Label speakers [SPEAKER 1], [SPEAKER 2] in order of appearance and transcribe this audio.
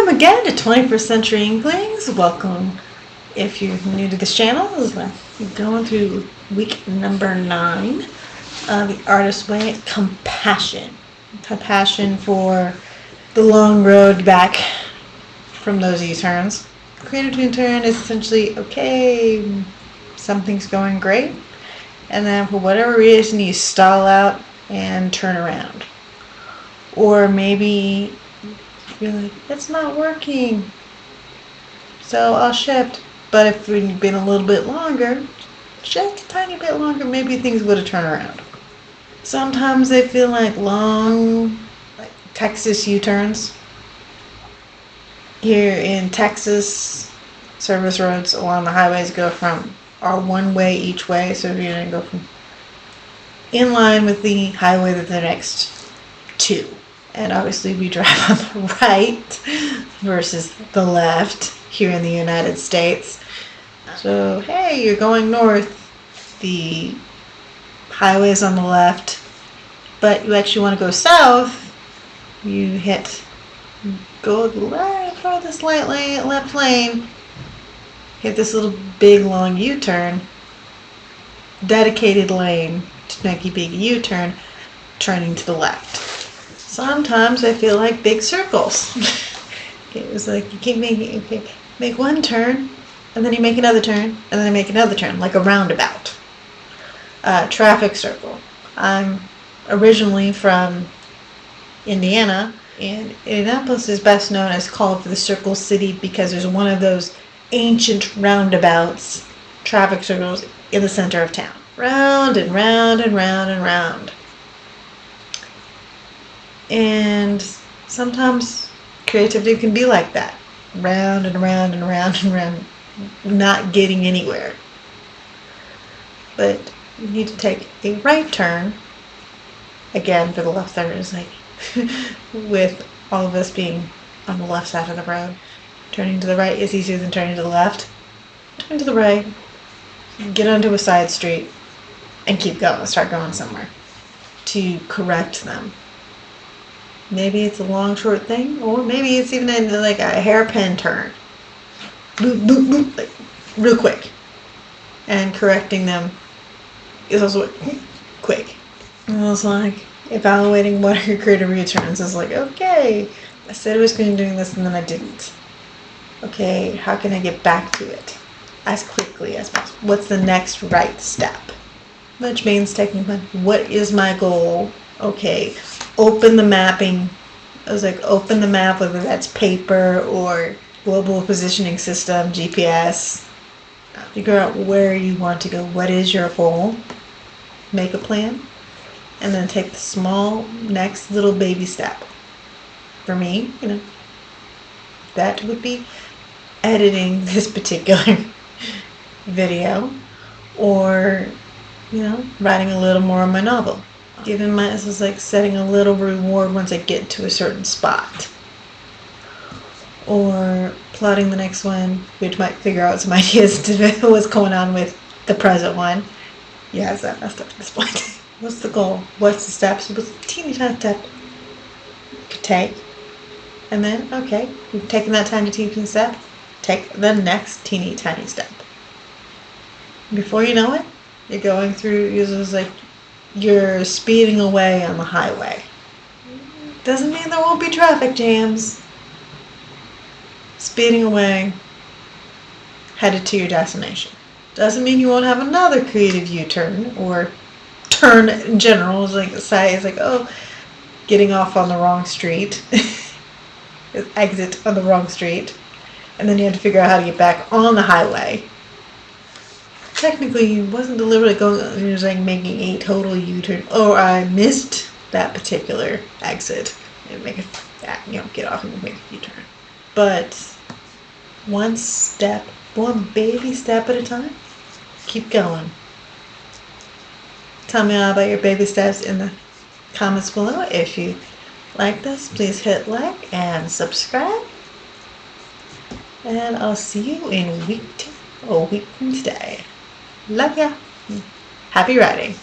[SPEAKER 1] Welcome again to 21st Century Inklings. Welcome if you're new to this channel. We're going through week number 9 of The Artist's Way, Compassion. Compassion for the long road back from those U-turns. Creative U-turn is essentially, okay, something's going great, and then for whatever reason you stall out and turn around. Or maybe you're like, it's not working, so I'll shift. But if we'd been a little bit longer, just a tiny bit longer, maybe things would have turned around. Sometimes they feel like long, like Texas U-turns. Here in Texas, service roads along the highways are one way each way, so you're going to go from in line with the highway to the next two. And obviously we drive on the right versus the left here in the United States. So, hey, you're going north, the highway's on the left, but you actually want to go south, you go right for this left lane, hit this little big long U-turn, dedicated lane to make a big U-turn, turning to the left. Sometimes I feel like big circles. It was like you keep making, make one turn, and then you make another turn, and then you make another turn, like a roundabout. Traffic circle. I'm originally from Indiana, and Indianapolis is best known as called for the Circle City because there's one of those ancient roundabouts, traffic circles, in the center of town. Round and round and round and round. And sometimes creativity can be like that. Round and around and around and around, not getting anywhere. But you need to take a right turn. Again, for the left thumbers, like with all of us being on the left side of the road. Turning to the right is easier than turning to the left. Turn to the right, get onto a side street, and keep going. Start going somewhere to correct them. Maybe it's a long, short thing, or maybe it's even in like a hairpin turn. Boop, boop, boop, like real quick. And correcting them is also quick. And I was like, evaluating what are your creative U-turns. I was like, okay, I said I was going to do this and then I didn't. Okay, how can I get back to it as quickly as possible? What's the next right step? Which means taking what is my goal? Okay, open the mapping. I was like, open the map, whether that's paper or global positioning system, GPS. Figure out where you want to go. What is your goal? Make a plan. And then take the small next little baby step. For me, that would be editing this particular video, or, writing a little more of my novel. This is like setting a little reward once I get to a certain spot. Or plotting the next one, which might figure out some ideas to what's going on with the present one. Yeah, is that messed up at this point? What's the goal? What's the steps? What's the teeny tiny step you could take? And then, okay, you've taken that tiny teeny step, take the next teeny tiny step. Before you know it, you're going through, you're speeding away on the highway. Doesn't mean there won't be traffic jams. Speeding away, headed to your destination. Doesn't mean you won't have another creative U-turn, or turn in general. Getting off on the wrong street. Exit on the wrong street. And then you have to figure out how to get back on the highway. Technically, he wasn't deliberately going, he was like making a total U-turn. Or I missed that particular exit. And get off and make a U-turn. But one baby step at a time, keep going. Tell me all about your baby steps in the comments below. If you like this, please hit like and subscribe. And I'll see you in week 2, or week from today. Love ya. Happy writing.